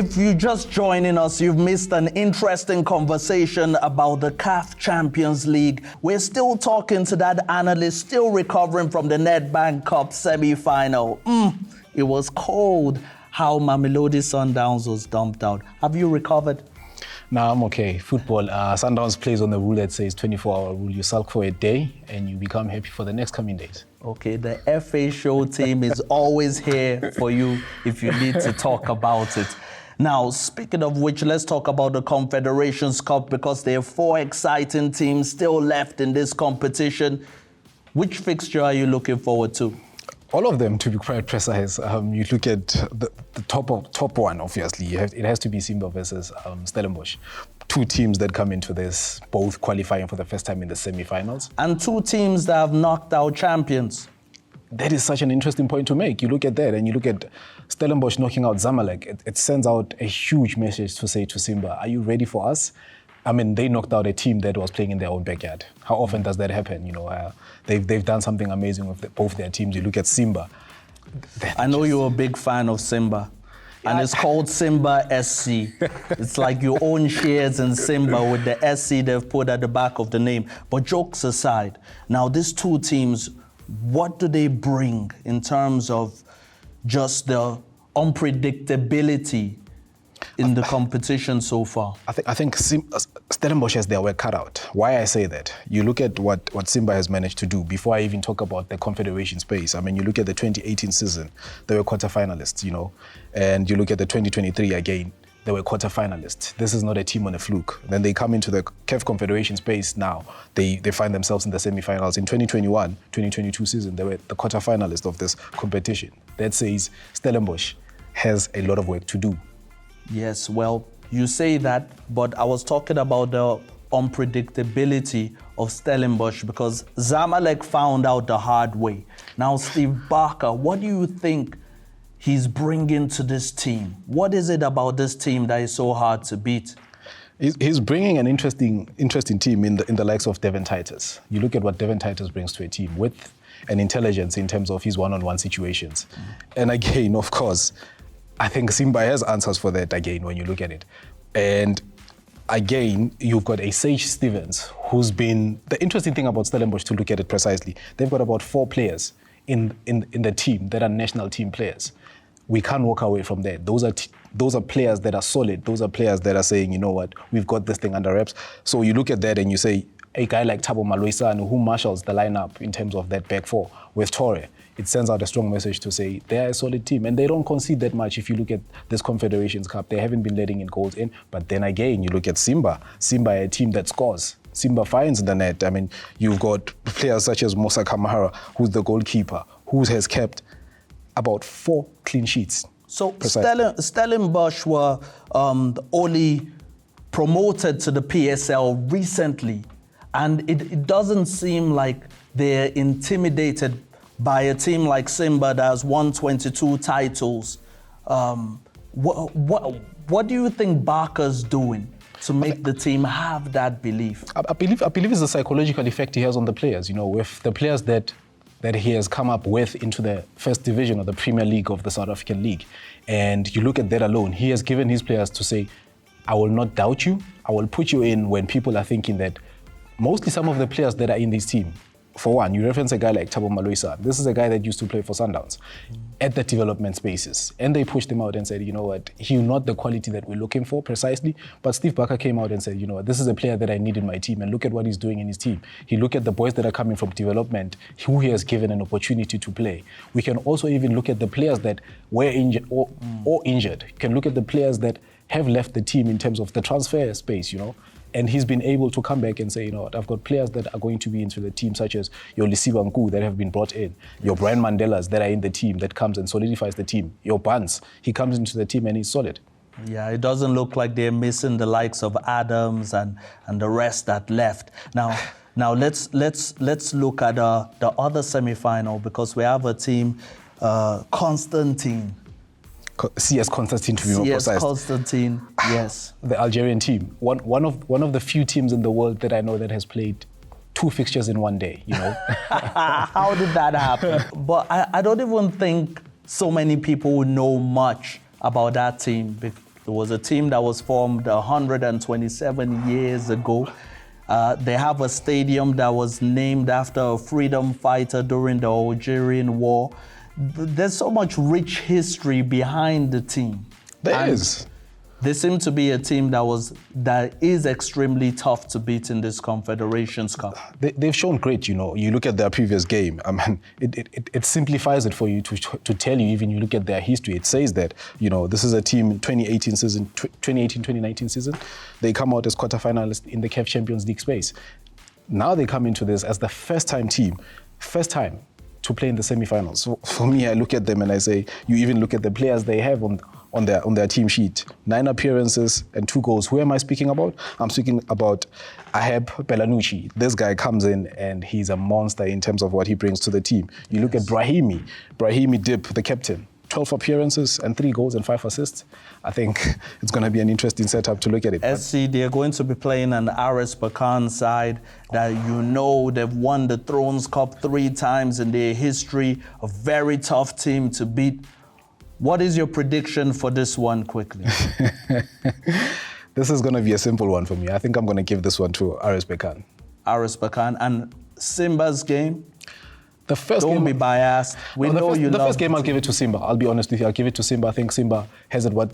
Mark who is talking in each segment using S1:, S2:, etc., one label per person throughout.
S1: If you're just joining us, you've missed an interesting conversation about the CAF Champions League. We're still talking to that analyst, still recovering from the Nedbank Cup Semi Final. It was cold how Mamelodi Sundowns was dumped out. Have you recovered?
S2: No, I'm okay. Football, Sundowns plays on the rule that says 24-hour rule. You sulk for a day and you become happy for the next coming days.
S1: Okay, the FA show team is always here for you if you need to talk about it. Now, speaking of which, let's talk about the Confederations Cup because there are 4 exciting teams still left in this competition. Which fixture are you looking forward to?
S2: All of them, to be quite precise. You look at the top one, obviously. It has to be Simba versus Stellenbosch. 2 teams that come into this, both qualifying for the first time in the semi-finals.
S1: And 2 teams that have knocked out champions.
S2: That is such an interesting point to make. You look at that and you look at Stellenbosch knocking out Zamelek. It sends out a huge message to say to Simba, are you ready for us? I mean, they knocked out a team that was playing in their own backyard. How often does that happen? You know, they've done something amazing with both their teams. You look at Simba.
S1: I know you're a big fan of Simba. And it's called Simba SC. It's like you own shares in Simba with the SC they've put at the back of the name. But jokes aside, now these 2 teams, what do they bring in terms of just the unpredictability in the competition so far?
S2: I think Stellenbosch has their work cut out. Why I say that? You look at what Simba has managed to do before I even talk about the Confederation space. I mean, you look at the 2018 season, they were quarterfinalists, you know, and you look at the 2023 again, they were quarterfinalists. This is not a team on a fluke. Then they come into the CAF Confederation space now. They find themselves in the semi-finals. In 2021, 2022 season, they were the quarterfinalists of this competition. That says Stellenbosch has a lot of work to do.
S1: Yes, well, you say that, but I was talking about the unpredictability of Stellenbosch because Zamelek found out the hard way. Now, Steve Barker, what do you think he's bringing to this team? What is it about this team that is so hard to beat?
S2: He's bringing an interesting team in the likes of Devon Titus. You look at what Devon Titus brings to a team with an intelligence in terms of his one-on-one situations. And again, of course, I think Simba has answers for that again when you look at it. And again, you've got a Sage Stevens who's been... The interesting thing about Stellenbosch, to look at it precisely, they've got about 4 players in the team that are national team players. We can't walk away from that. Those are players that are solid. Those are players that are saying, you know what, we've got this thing under wraps. So you look at that and you say, a guy like Thabo Maloisane, who marshals the lineup in terms of that back 4 with Torre, it sends out a strong message to say they're a solid team and they don't concede that much. If you look at this Confederations Cup, they haven't been letting in goals in. But then again, you look at Simba, a team that scores. Simba finds the net. I mean, you've got players such as Musa Kamara, who's the goalkeeper, who has kept about 4 clean sheets.
S1: So Stellenbosch were only promoted to the PSL recently, and it doesn't seem like they're intimidated by a team like Simba that has won 22 titles. What do you think Barker's doing to make the team have that belief?
S2: I believe it's the psychological effect he has on the players. You know, with the players that he has come up with into the first division of the Premier League of the South African League. And you look at that alone, he has given his players to say, I will not doubt you. I will put you in when people are thinking that mostly some of the players that are in this team, for one, you reference a guy like Thabo Maloisane. This is a guy that used to play for Sundowns at the development spaces. And they pushed him out and said, you know what, he's not the quality that we're looking for precisely. But Steve Barker came out and said, you know what, this is a player that I need in my team. And look at what he's doing in his team. He look at the boys that are coming from development, who he has given an opportunity to play. We can also even look at the players that were injured or injured. You can look at the players that have left the team in terms of the transfer space, you know. And he's been able to come back and say, you know what, I've got players that are going to be into the team, such as your Lisiba Nku that have been brought in, your Brian Mandelas that are in the team that comes and solidifies the team, your Bans, he comes into the team and he's solid.
S1: Yeah, it doesn't look like they're missing the likes of Adams and the rest that left. Now let's look at the other semi-final because we have a team, Constantine.
S2: CS Constantine, to be more precise.
S1: CS Constantine, yes.
S2: The Algerian team. One of the few teams in the world that I know that has played 2 fixtures in one day, you know.
S1: How did that happen? But I don't even think so many people would know much about that team It was a team that was formed 127 years ago. They have a stadium that was named after a freedom fighter during the Algerian War. There's so much rich history behind the team.
S2: There is.
S1: They seem to be a team that is extremely tough to beat in this Confederations Cup.
S2: They've shown great, you know. You look at their previous game. I mean, it simplifies it for you to tell you. Even you look at their history, it says that, you know, this is a team 2018-2019 season. They come out as quarterfinalists in the CAF Champions League space. Now they come into this as the first time to play in the semi-finals. So for me, I look at them and I say, you even look at the players they have on their team sheet. 9 appearances and 2 goals. Who am I speaking about? I'm speaking about Aheb Belanucci. This guy comes in and he's a monster in terms of what he brings to the team. You look at Brahimi Dip, the captain. 12 appearances and 3 goals and 5 assists. I think it's going to be an interesting setup to look at it.
S1: SC, they're going to be playing an R.S Bekane side that, you know, they've won the Thrones Cup 3 times in their history. A very tough team to beat. What is your prediction for this one quickly?
S2: This is going to be a simple one for me. I think I'm going to give this one to R.S Bekane.
S1: R.S Bekane. And Simba's game?
S2: The first
S1: Don't
S2: game,
S1: be biased. We know you love
S2: the first game. I'll give it to Simba. I'll be honest with you. I'll give it to Simba. I think Simba has what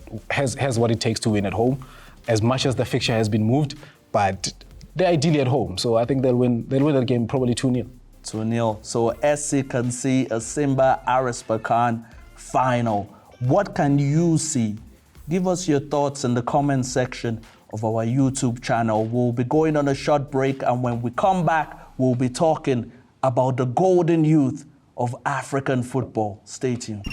S2: it takes to win at home. As much as the fixture has been moved, but they're ideally at home. So I think they'll win that game probably 2-0.
S1: 2-0. So SC can see a Simba R.S Bekane final. What can you see? Give us your thoughts in the comment section of our YouTube channel. We'll be going on a short break, and when we come back, we'll be talking about the golden youth of African football. Stay tuned.